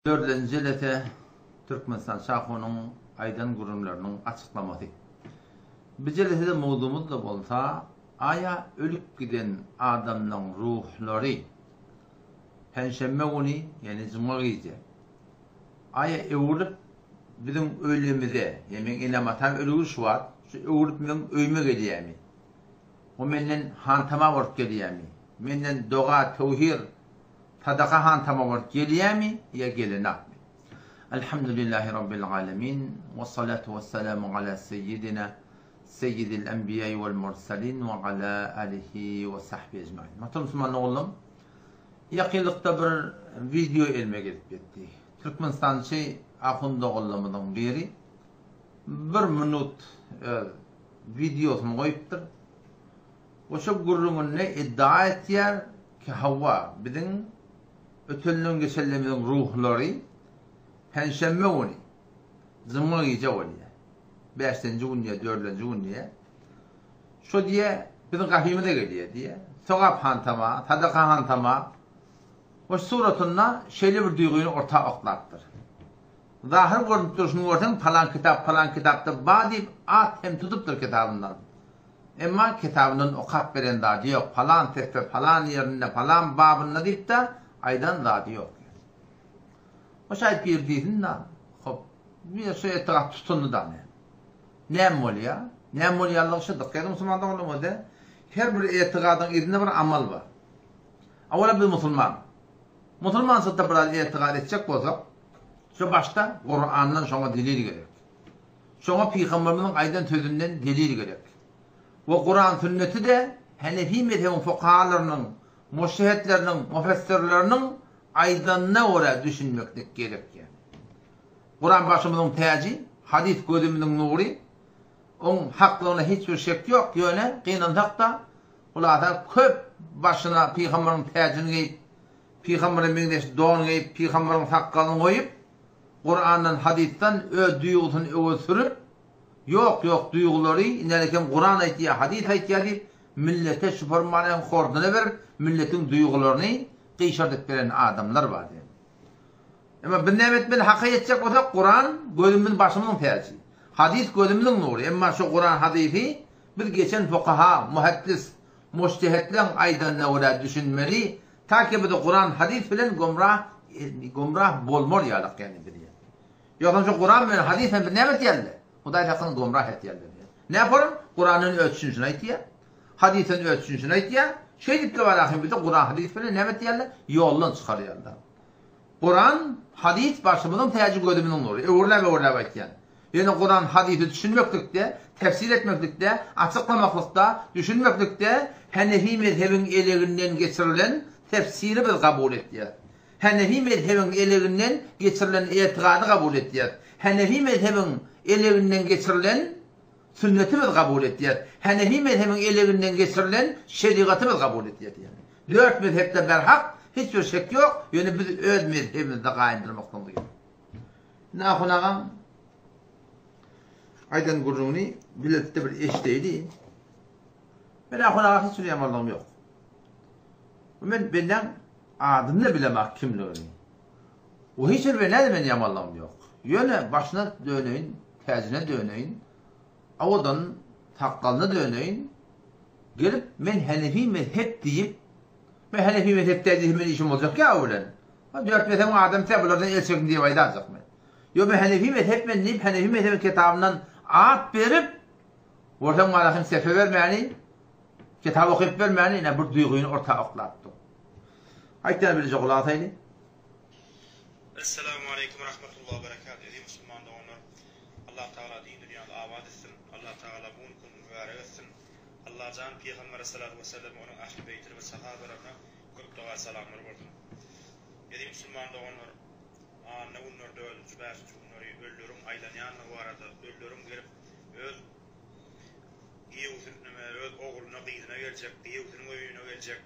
Dördüncü ilete Türkmenistan Şaho'nun aydan gurumlarının açıklaması. Bir ilete mevzumuz da bolsa, aya ölüp giden adamның ruhları Perşembe günü, yani Cuma gece aya evrilip bizim ölümüze, yani inama tam ölüş var, şu evrilip men öyme geliyemi. O menden hantama vart geliyemi. Menden doğa tevhir sadaka hantama vart geliyemi ya gelina. Elhamdülillahi Rabbil alemin ve salatu ve selamu ala seyyidil enbiya vel mursalin ve ala alihi ve sahbihi ecmaîn. Muhterem Müslüman oğlum, yakınlıkta bir video elime gelip gitti. Türkmenistan Ahund oğlumdan biri bir minut videosunu koyuptur. O şu gurrunun ne iddia ettiler ki Havva bizim ötülünün geçerlemizin ruhları Perşembe günü Cuma gece oluyor. 5. günüye, 4. günüye. Şu diye bizim kahvimize geliyor diye. Sokap hantama, sadaka hantama o suratında şeyli bir duyguyu ortaya oklattır. Zahir görünüp duruşunu ortadan falan kitapta badip at hem tutuptur kitabından. Ama kitabının okat veren dadı yok. Falan tekte, falan yerinde, falan babında deyip de aydan dadı yok. O şayet bir değilsin de bir şey etraf tutundu da ne? Ne oluyor? Ne oluyor Allah'a şıddık. Yani Müslüman'dan olmadı. Her bir etikadın irinde bir amal var. Avvala bir Müslüman. Müslüman sıkta bir etikad edecek olsa şu başta Kur'an'dan şuna delil gerek. Şuna Peygamberimizin aydan sözünden delil gerek. Ve Kur'an sünneti de Hanefi mezhebinin fukahalarının, müştehitlerinin, müfessirlerinin aydanına göre düşünmeklik gerek yani. Kur'an başımızın tacı, hadis gözümüzün nuru, onun hakkında hiçbir şek yok. Yani kıyınansak da ularda köp başına Peygamberin tacını giyip, Peygamberin mengdeş doğunu giyip, Peygamberin sakkalını koyup, Kur'an'dan, hadisten duyğusunu sürüp, yok duyguları, inanırken Kur'an ayetiye, hadis ayetiye deyip, millete süpermanen kordunu verip, milletin duygularını kıyşardık veren adamlar var yani. Ama bir nemet ben haka yetecek olsak, Kur'an gözümün başımızın tacı. Hadis gözümün nuru. Ama şu Kur'an hadisi bir geçen fukaha, muhaddis, müştehitlerin aydanına öyle düşünmeli. Ta ki bu da Kur'an hadis filan gumrah bolmor yalık yani bir yer. Yoksa şu Kur'an ve hadis bir nemet geldi. O da yakın gumrah et geldi. Ne yaparım? Kur'an'ın ölçüsünü aytiyor. Hadisin ölçüsünü aytiyor. Şey deyip de var akım bir de Kur'an hadis filan nemet geldi. Yoldan çıkarıyorlar. Kur'an hadis başımızın tacı gözümün nuru. Öğrele bakyan. Yani Kur'an hadisi düşünmeklikte, tefsir etmeklikte, açıklamaklıkta, düşünmeklikte Hanefi mezhebin elerinden geçirilen tefsiri biz kabul ettiler. Hanefi mezhebin elerinden geçirilen itikadı kabul ettiler. Hanefi mezhebin elerinden geçirilen sünneti biz kabul ettiler. Hanefi mezhebin elerinden geçirilen şeriatı biz kabul ettiler. Yani. 4 mezhepte berhak, hiçbir şek yok. Yani biz öz mezhebimizde kayındırmak zorundayız. Ne yapın aydan gurrunu bilette bir eşteydi. Ben akuna hiç yamanlığım yok. Ben benden adını bilemek kimliğini. O hiç bir ben yamanlığım yok. Yöne başına döneyim, tezine döneyim, avadan takkalına döneyim, gelip ben Hanefi mezhep deyip, ben Hanefi mezhep dediğim işim olacak ya öğlen. 4 mezhebin adam tabilerden el çekin diye vaydacak mı? Yo ben Hanefi mezhep ben deyip, Hanefi mezhebin kitabından at verip, ortam alakın sefe vermeyeni, kitabı okuyup vermeyeni, yine bir duyguyunu ortaya oklattı. Ayetler bilecek ola ataylı. Esselamu Aleyküm ve Rahmetullah ve Berekatuhu. Ey Müslüman da onlar, Allah Teala din dünyada abad etsin, Allah Teala bunu kul mübarek etsin. Allah can Peygamber sallallahu aleyhi ve sellem onun ahli beytini ve sahabelerine kırk dua selamlar versin. Ey Müslüman da onlar, ne onlar da öldü, öldürüm aylanyan o arada öldürüm gelip öz öz oğluna kıyına gelecek, kıyına öyüne gelecek.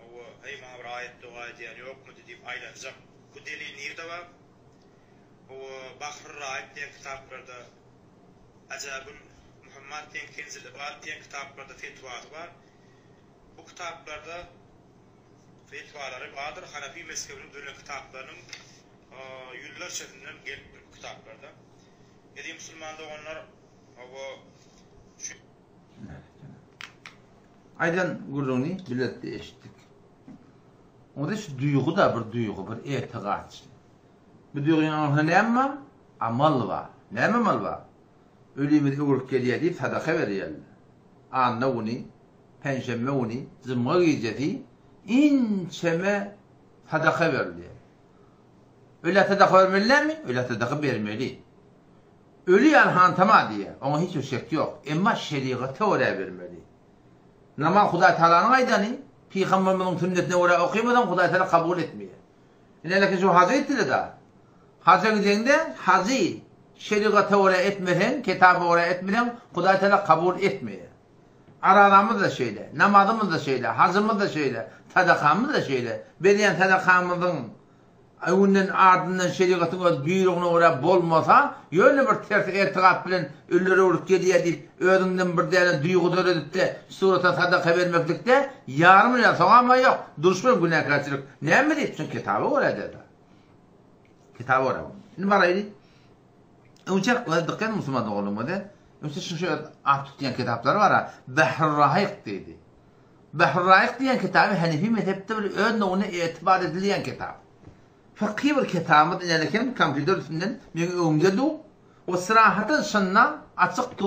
O hey bana bir ayet dua ediyen yok mu deyip aylanacak. Bu delil nerede var? O Bahr-ı Rahib diye kitaplarda Acabül Muhammed diye Kenzil-i Bad diye kitaplarda fetvaları var. Bu kitaplarda fetvaları vardır. Hanefi mezhebinin böyle kitaplarının ölçetinden gelip bir kitaplarda. Edi Müslümanda onlar o Aydan gurruni biletdi eşitdik. O da şu duygu da bir duygu, bir etiqat. Bu duygunun anlamı näme? Amal var. Näme amal var? Ölümü uğrup geliyor deyip sadaka veriyor. Anna uni, penşemme uni, zımma geceti, inçeme sadaka veriliyor. Öyle sadaka vermeliler mi? Öyle sadaka vermeli. Ölü yalhan tamam diye. Ona hiç şek yok. Ama şeriatı oraya vermeli. Namaz Huda Teala'nın aydanı, Peygamber'in sünnetine oraya okuymadan Huda Teala kabul etmiyor. Lakin şu hacı ettiler de. Hacı gidende hacı şeriatı oraya etmeden, kitabı oraya etmeden Huda Teala kabul etmiyor. Araramız da şöyle, namazımız da şöyle, hacımız da şöyle, sadakamız da şöyle. Veriyen sadakamızın onun ardından şeriatın büyüğünü oraya bolmasa, öyle bir ters etiqat bilen ölleri uğrup geliyor deyip, özünden bir tane duygudur edip de surata sadaka vermeklikte yarım ya ama yok. Duruşman günahkarçılık. Ne mi deyip? Çünkü kitabı oraya dedi. Kitabı oraya. Ne var öyle? Uçak ve dikkat Müslüman olmadı. Mesela şu tutuyan kitaplar var ha. Behr-Rahiq dedi. Behr-Rahiq diyen kitabı Hanefi mezhepte bir önüne onu itibar edilen kitap. Fakir bir kitabı dinlerken kompüter üstünden bir öngördü. O sırahaten şunna açıktı.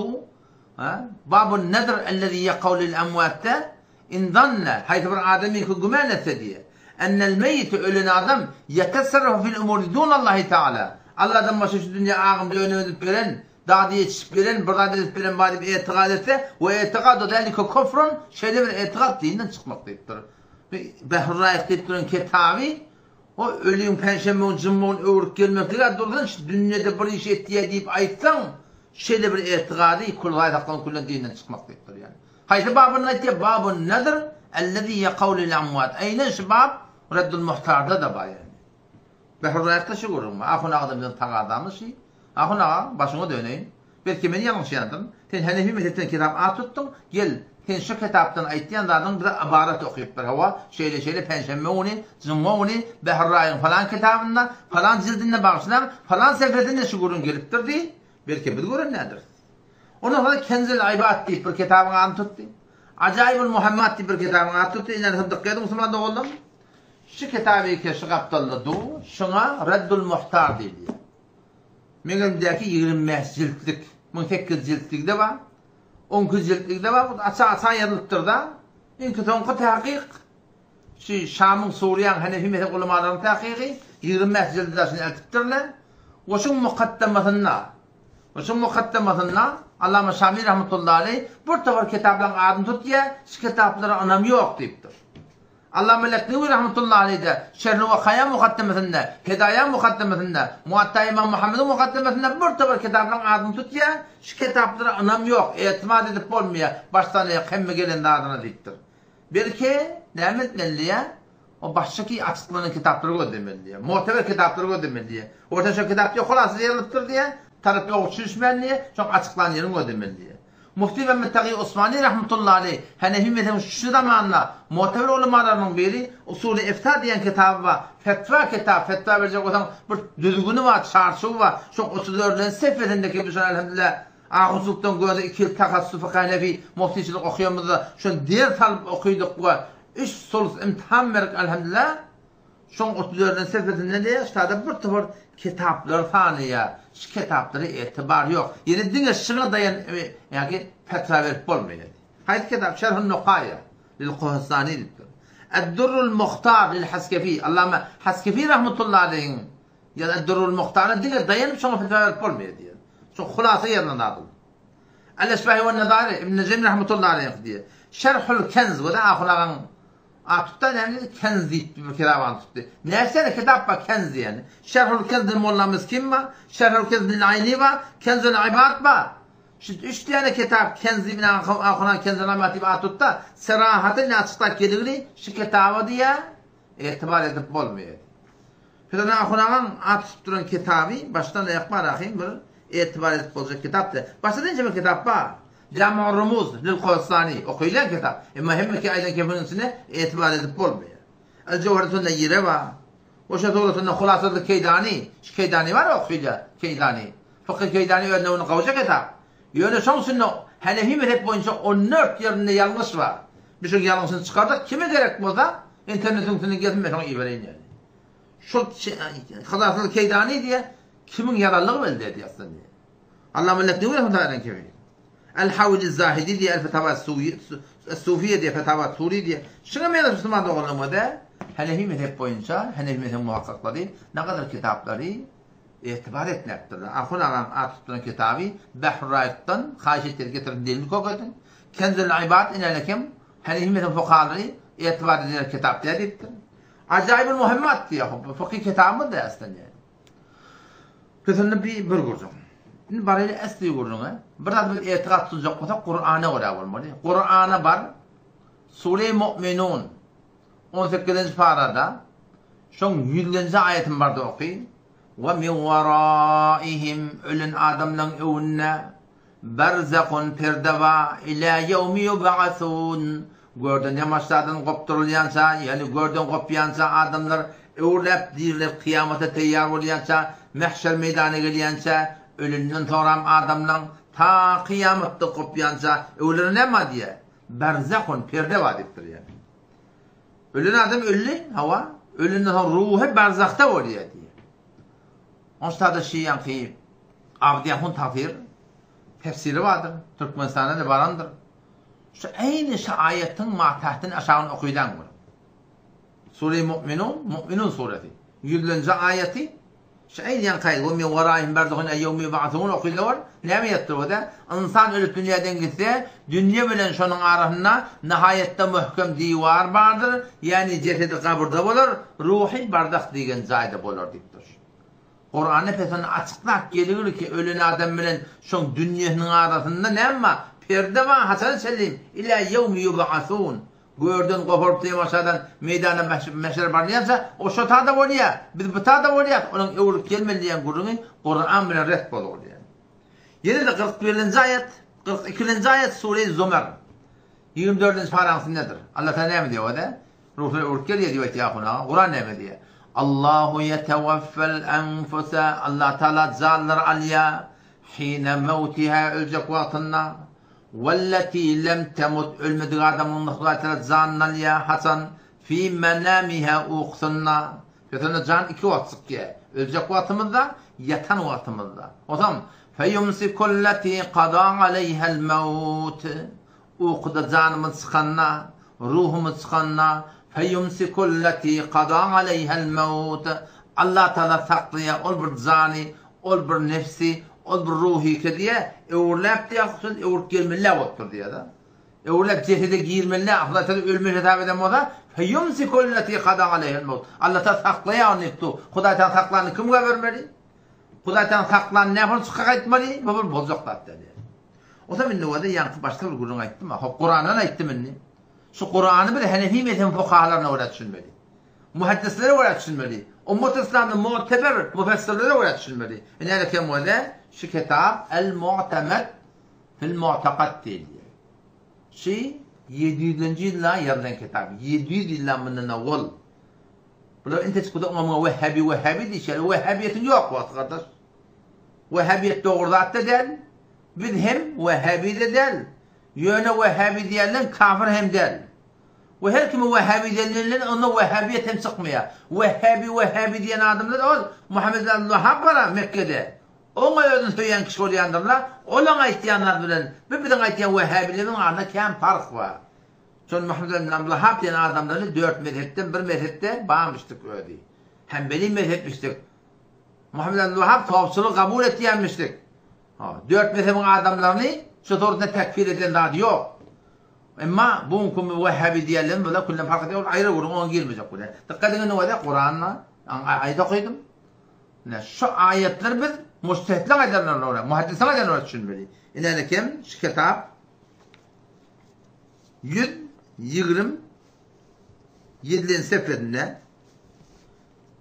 Babun nedir ellezî yekavl lil emvatte in zanne hayt bir ademi ki güman etse diye. Ennel meyyit ölen adam yetesarrafu fil umuri dunallahi teala. Allah'dan başka şu dünya ağımda önündük veren, dağda yetişip veren, burada edip veren bari bir etiqad etse ve etiqad o delike kufrun şeyde bir etiqad dininden çıkmaktaydır. Behr-Rahiq deyip duran kitabı o ölüyün penşemmeğin cımmoğun öğürüp gelmektedir. Durdan dünyada bir iş ettiye deyip aytsan şeyde bir etiqadı kulgayet hakkının kullan dininden çıkmaktaydır yani. Haydi babın aytiye babın nedir? Ellezî yekavlil amvat. Aynen şu bab Reddül Muhtar'da da var yani. Behr-Rahiq'ta şu görünme. Ahun ağzımızın tağadamı şey. Ahun ağa başına döneyim. Belki beni yanlış yandım. Sen Hanefi mezhepten kitap tuttun. Gel. Sen şu kitaptan ayttiyanlardan bir ibaret okuyup bir hava. Şeyle penşemme onu, zımma onu, Behr-Rahiq'in falan kitabında, falan cildinde bağışlar, falan sefretinde şu görün geliptir diye. Belki bir görün nedir? Ondan sonra Kenzil İbad deyip bir kitabını anlatıyor. Acayibul Muhammed deyip bir kitabını anlatıyor. İnanın dikkatli Müslüman da oldum. Şu kitabı ki şu kaptalladı, şuna Reddül Muhtar dedi. Meğerimdeki 25 ciltlik, 18 ciltlik de var, 19 ciltlik de var, asa yazılıptır da. İnki tonku tahkik, şu Şam'ın Suriyan Hanefi mezhep ulemalarının tahkiki, 25 ciltliklerini eltiptirler. Ve şu mukaddematına, Allame Şamî rahmetullahi aleyh, bu tavır kitapların adını tut ya, şu kitaplara anam yok deyiptir. Allame Leknevi rahmetullahi aleyh de Şerh-i Vakaya mukaddemesinde, Hidaya mukaddemesinde, Muatta İmam Muhammed'in mukaddemesinde bir tavır kitapların adını tut ya, şu kitaplara anam yok, etimat edip olmuyor, baştan kemme gelen adına deyiptir. Belki ne etmeliye? O baştaki açıklamanın kitapları ödemeliye, muhteber kitapları ödemeliye, orta şu kitap yok, olası yazılıptır diye, tarafı okşuşmenliye, çok açıklanan yerin ödemeliye. Mufti ve Mettaki Osmani rahmetullahi aleyh Hanefi mezhebinin şu zamanla muhteber ulemalarının biri usulü ifta diyen kitabı var. Fetva verecek olan bir düzgünü var, çarşığı var. Şu 34'lerin sefretindeki bir şey elhamdülillah. Ağızlıktan göğde 2 yıl takassu fıkıh Hanefi mufticilik okuyamızda. Şu diğer talip okuyduk bu. 3 solus imtihan verik elhamdülillah. Şu 34'lerin sefretinde de işte bir tıfır kitaplar saniye. Şu kitapları itibar yok. Yine dine şuna dayan yani fetva verip olmuyor. Haydi kitap Şerh-i Nukaya lil-Kuhsani Eddurrul Muhtar lil-Haskefi. Allame Haskefi rahmetullahi aleyh ya Eddurrul Muhtar'a dine dayanıp şuna fetva verip olmuyor diyor. Şu hulası yerine nadım. El-Esbahi ve Nedari İbn-i Cem rahmetullahi aleyh diyor. Şerhul Kenz ve de ahulağın Atup'ta yani Kenzi bir kiravan tuttu. Neyse kitap var Kenzi yani. Şerhul Kenz'in mollamız kim var? Şerhul Kenz'in ayni var. Kenz'in ibadet var. Şu 3 tane kitap Kenzi bin Ahunan Kenz'in ibadet Atup'ta serahatı ne açıklar gelir şu kitabı diye itibar edip olmuyor. Filan Ahunan'ın Atup duran kitabı baştan ayakma rahim bir itibar edip olacak kitaptı. Başta deyince bir kitap var. Cam-ı Rumuz lil-Kuhsani okuyulan kitap. Ama hem ki aynen kefinin içine itibar edip olmuyor. El-Cevheretun Neyyire var. وش دولتنا خلاصة الكيداني كيداني ما روخيجا كيداني فقط كيداني وأنه نقوشه كتاب يقول شانس إنه هل هي مثل بوينشة النرد يرني يالنص var bir şey yalanını çıkardık kime gerek olsa internetin gezmesen iyi verin yani şu خلاصة الكيداني diye kimin yararlığı belli ediyor aslında Allah millet ne öyle hundaran kefil الحول الزاهدي diye الفتاوى الصوفية diye فتاوى سوري diye şuna mı yazıp Müslüman doğrulamadı Hanefi mezhep boyunca Hanefi mezhep muhakkakları ne kadar kitapları itibar etmektir. Akun ağam atıttığın kitabı Behrayet'tan haşetleri getirin delini kokadın. Kenzül ibad inelekim Hanefi mezhep fukahaları itibar edilen kitap dediktir. Acayip muhimmat diye fıkıh kitabı da aslında yani. Kızını bir gurcun. Barayla esli gurcun. Biraz bir itikat tutacak olsa Kur'an'a göre olmalı. Kur'an'a var. Sure-i Mu'minun 18. parada şun 100. ayetin barda okuyun. Ve min varaihim ölün adamdan evunna berzakun perdeva ila yevmi yub'athun. Gördün yamaçlardan kopturulyansa yani gördün kopyansa adamlar evlep dirler kıyamata teyyar olyansa mehşer meydana gelyansa ölünden toram adamdan ta kıyamatta kopyansa evlerin ema diye berzakun perdeva diptir yani. Ölün adam ölü hava, ölünün ruhu berzakta oluyor diye. Onsta da şeyyan ki Avdiyahun tafsir tefsiri vardır. Türkmenistan'da da varandır. Şu aynı şu ayetin matahtin aşağını okuydan var. Sure-i Mu'minun suresi. 100. ayeti şu aynı yan kaydı. Ve min varahim berzakun eyyevmi yub'athun okuydular. Ne mi yaptı o da? İnsan ölüp dünyadan gitse, dünya bilen şunun arasında nihayette muhkem divar vardır. Yani cesedi kabırda olur, ruhi bardak diyen zayda olur diptir. Kur'an-ı Kerim'in açıklak gelir ki ölün adam bilen şun dünyanın arasında ne ama perde var Hasan Selim ila yevmi yub'athun. Gördün kopartıya masadan meydana meşer barlayansa o şotada oluyor. Biz butada oluyor. Onun evrup gelmeliyen Kur'an bilen ret olur yani. Yine de 41. ayet, 42. ayet Sure-i Zümer. 24. parası nedir? Allah Teala ne diyor o da? Ruhul urkeliye diyor ihtiyakuna. Kur'an ne diyor? Allahu yetevaffel enfusa. Allah Teala zallar alya. Hine mevtiha ölecek vaktında. Velleti lem temut ölmediği adamın Allah Teala zallar alya. Hasan fi menamiha uqsunna. Fetene can iki vakit ki. Ölecek vaktımızda, yatan vaktımızda. O zaman فَيُمْسِكُ الَّتِي قَضَى عَلَيْهَا الْمَوْتِ Uqda canımız sıkanna, ruhumuz sıkanna فَيُمْسِكُ الَّتِي قَضَى عَلَيْهَا الْمَوْتِ Allah Teala saklaya ol bir zani, ol bir nefsi, ol bir ruhi ki diye evurlap diye akısın, evurlap girmelle ottur diye da. Evurlap cesede girmelle, Allah Teala ölmüş hitap eden o da فَيُمْسِكُ الَّتِي قَضَى عَلَيْهَا الْمَوْتِ Allah Teala saklaya onu Kuday Teala saklanı kimge vermeli? Kudaytan saklan ne yapar çıkak etmeli? Bu bozuklar dedi. O zaman ne oldu? Yankı başka bir gurun ayttım ama Kur'an'dan ayttım inni. Şu Kur'an'ı bir Hanefi mezhep fukahalarına öğretilmeli. Muhaddislere öğretilmeli. Ummet İslam'ın muteber müfessirlere öğretilmeli. Ne demek oldu? Şu kitap El-Mu'temed fil-Mu'tekad diye. Şu 700. yılda yazılan kitap. 700 yıldan bundan evvel. Burada ente çıkıda ona Vehhabi diyeceğiz. Vehhabiyetin yok vakti kardeş. Vehhabiyet doğrudat da değil. Biz hem Vehhabi de değil. Yöne Vehhabi diyenler kafir hem değil. Ve her kimi Vehhabi diyenler ona Vehhabiyet hem çıkmıyor. Vehhabi diyen adamlar ol. Muhammed Allah'a para Mekke'de. Ona ödün söyleyen kişi olayanlarla olana ihtiyanlar bilen. Bizden ihtiyan Vehhabilerin arasında kem fark var. Son Muhammed Allah'a diyen adamları 4 mezhepten bir mezhepte bağmıştık öyle. Hanbeli mezhepmiştik. Muhammed Allah'a tavsiyonu kabul ettiyenmiştik. 4 mezhebin adamlarını şu doğrultuda tekfir eden daha yok. Ama bunun Vehhabi diyenlerin böyle kullan fark ediyor. Ayrı vurun ona girmeyecek buraya. Dikkat edin o da Kur'an'la ayet okudum. Şu ayetler biz mustehitlik edenler olarak, muhaddislik edenler olarak düşünmeli. İnanın kim? Şu kitap 127. seferinde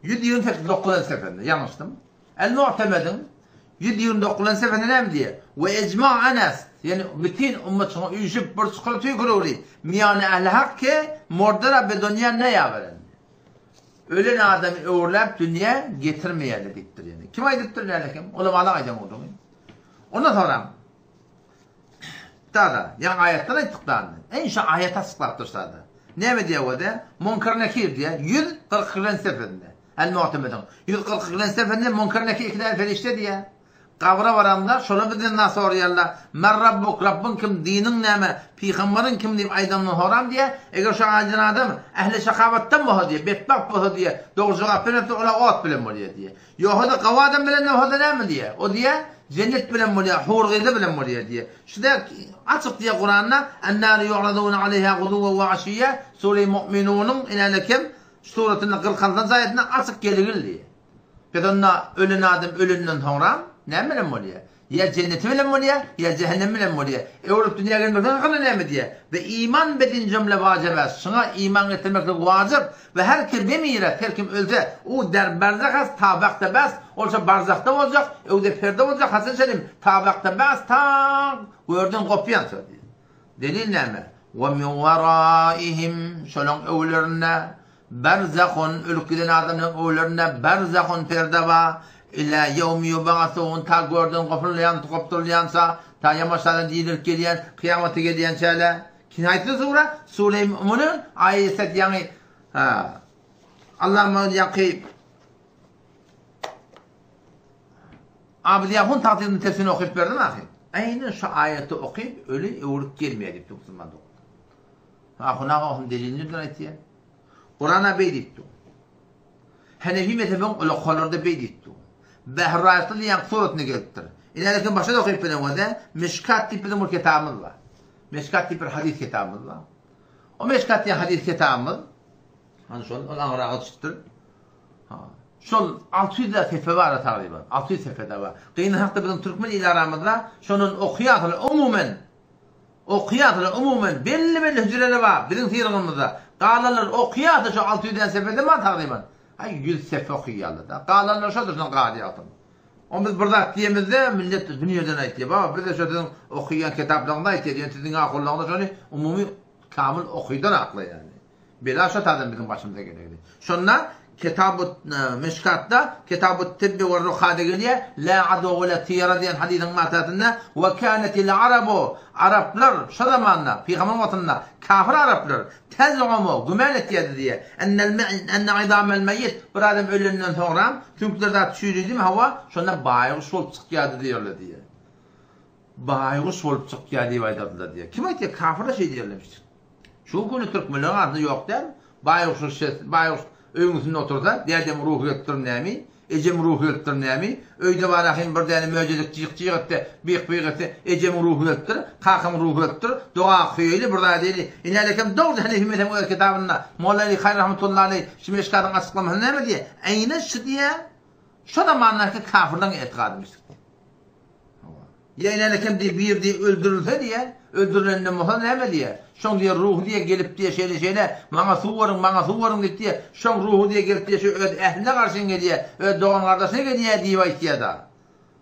129. seferinde yanlıştım. El-Mu'temed'in 129. seferinde ne diye? Ve ecma anas yani bütün ümmetine uyuşup bir sıkıntı kurulu. Miyane ehl-i hakkı mordara be dünya ne yapar? ölen adamı öğürlep dünya getirmeyeli diktir yani. Kim aydıktır lekim? Ola bala aydan oldu. Ondan sonra da yan ayetler ayttıklarını. Enşa ayet asıklap dursadı. Ne mi diye o da? Munkar nekir diye 140 seferinde. El-Mu'temedin. 140 seferinde munkar nekir ikide ferişte diye. Kavra varanlar şola bir nasıl orayarlar. Men Rabbuk, Rabbin kim, dinin neme, peygamberin kim deyip aydanını horam diye. Eğer şu ağacın adam ehli şakavattan mı diye, betbak mı diye, doğru cevap verirse ola ot bilen mi diye. Yok da kavadan bilen ne mi diye. O diye cennet bilen mi diye, hur gıydı bilen mi diye. Şurada açık diye Kur'an'da ennâri yu'radûne aleyhâ guduva ve aşiyye Sure-i Mu'minun'un inelekim suretinin 40. ayetine açık gelir diye. Kadınla ölen adam ölünden horam. Ne bilen oluyor? Ya cenneti bilen oluyor, ya cehennem bilen oluyor. Olup dünya gelmekten kalan ne mi diye? Ve iman bedin cümle vacibet. Şuna iman getirmekle vacip. Ve her kim demiret, her kim ölse, o der barzak tabakta bas, olsa barzakta olacak, o da perde olacak. Hasan Selim tabakta bas, tam gördün kopyan söylüyor. Delil ne mi? Ve min veraihim şolun evlerine berzakun, ülkeden adamın evlerine berzakun perde var. İlla yevmi yubağasuun ta gördüğün kopturlayansa ta yamaçlardan diyilir geliyen kıyamete geliyen şeyler kinayetli sure Sure-i Mü'minun ayet yani Allah'ın yakı abdi yapın takdirini tefsirini okuyup verdim ahi. Aynen şu ayeti okuyup öyle uğrup gelmeye deyip Müslüman doğru. Ahuna delilini dönetiye. Kur'an'a beydiptu. Hanefi mezhebin öyle kollarda beydiptu. Behrayatlı yan suretini gelittir. İlerken başta da okuyup benim vade Meşkat tipi bir kitabımız var. Meşkat tipi bir hadis kitabımız var. O Meşkat tipi hadis kitabımız hani şol olan rahat çıktır. Şol 600 sayfa var takriben. 600 sayfa var. Kıyın hatta bizim Türkmen ilaramızda şunun okuyatlı umumen belli hücreleri var. Bizim sirrımızda. Qalalar okuyatlı şu 600 sayfada mı takriben? Ay 100 sayfa okuyaldı da. Qalalar şudur şunun qadiyatın. O biz burada diyemizde millet dünyadan aytıyor. Baba biz de şuradan okuyan kitaplarında aytıyor. Yani sizin akıllarında şunu umumi kamil okuydan aklı yani. Bela şu tadan bizim başımıza geliyor. Şunlar Kitab-ı Meşkat'ta Kitab-ı Tibbi ve Ruhada geliyor. La adu ve la tiyara diyen hadisin matatında ve kânetil arabu Araplar şu zamanla Peygamber vatanında kafir Araplar tezumu gümen ettiği diye enne idamel meyyit bir adam ölünden sonra tümklerde tüyüldü mü hava şuna bayğış olup çıkıyordu diyorlar diye. Bayğış olup çıkıyordu diye. Kim aytıyor? Kafirler şey diyorlarmış. Şu günü Türkmenlerin adı yok der. Bayğış Öğünsünde oturda, diyeceğim ruhu yöttür neymi, ecem ruhu yöttür neymi, öyde var ahim bir tane möcezlik cıyık etti, bıyık etti, ecem ruhu yöttür, kakım ruhu yöttür, dua kıyıyla burada değil. İnelekem doğru hani hümmetem o kitabında, Mollali Hayr Rahmetullahi Aleyh, şimdi eşkadın açıklaması ne mi diye? Aynen şu diye, şu da manlar ki kafirden etikadımıştık. Ya inelekem diye bir diye öldürülse diye, öldürülenle muhal ne mi diye? Şon diye ruhu diye gelip diye şeyle bana suvarın diye şon ruhu diye gelip diye şu ehline karşın diye doğan kardeşine diye aytiya da.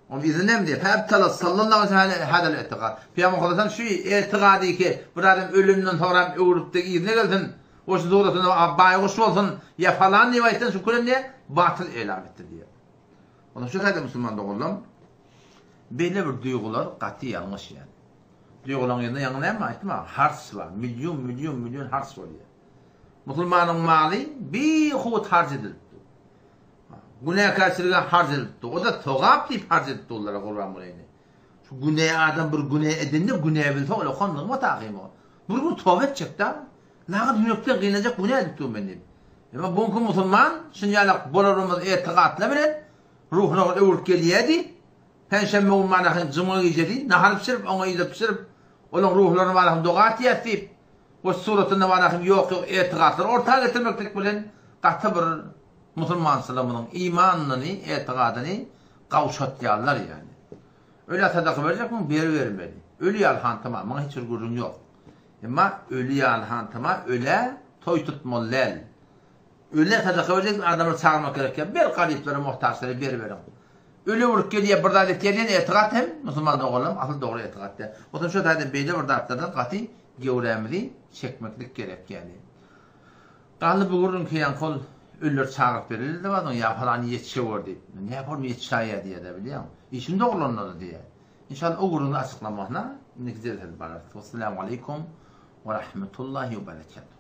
O bizin ne mi diye? Febtala sallallahu aleyhi ve sellem hadal etikad. Peygamber Hazretleri şu etikadi ki bir adam ölümden sonra öğürüp de izne gelsin. O şu doğrusunda bayğış olsun ya falan diye aytın şu kulun diye batıl elam etti diye. Onun şu kadar Müslüman doğuldum. Böyle bir duygular katı yanlış yani. Duyguların yanında yanına mı aytma? Hars var. Milyon hars var ya. Müslümanın mali bir hut harc edildi. Günah karşılığa harc edildi. O da toğap deyip harc edildi onlara Kur'an burayını. Şu günah adam bir günah edince günah bilse öyle konduğuma takayım o. Bu tövbe edecek da. Lağa dünyaktan kıyınacak günah edildi benim. Ama bunun Müslüman şıncalak bolarımız etikatla bilen ruhuna öğürt geliyedi. Penşembe olmanakın cımığı yiyecedi. Nahar pişirip ona yiyip pişirip onun ruhlarını varahım doğat yetip o suratında varahım yok etikatları ortaya getirmeklik bilen katı bir Müslüman Müslümanın imanını, etikadını kavşatıyorlar yani. Öyle sadaka verecek mi? Vermeli. Ölü alhantıma, bana hiç urgurun yok. Ama ölü alhantıma öyle toy tutmalılar. Öyle sadaka verecek mi? Adamı çağırmak gerekiyor. Bir garipleri, muhtaçları verin. Ölü vurup geliye burada etkileyen etikat hem Müslüman oğlum asıl doğru etikatte. O zaman şu tane böyle burada atlardan katı gevremizi çekmeklik gerek yani. Qalı bugurun ki yan kol Ölüler çağırıp verirler de var ya falan yetişiyor deyip. Ne yapalım yetişaya diye de biliyor musun? İşimde olanları diye. İnşallah o gurunu açıklamakla ne güzel barar. Vesselamu aleyküm ve rahmetullahi ve berekatuhu.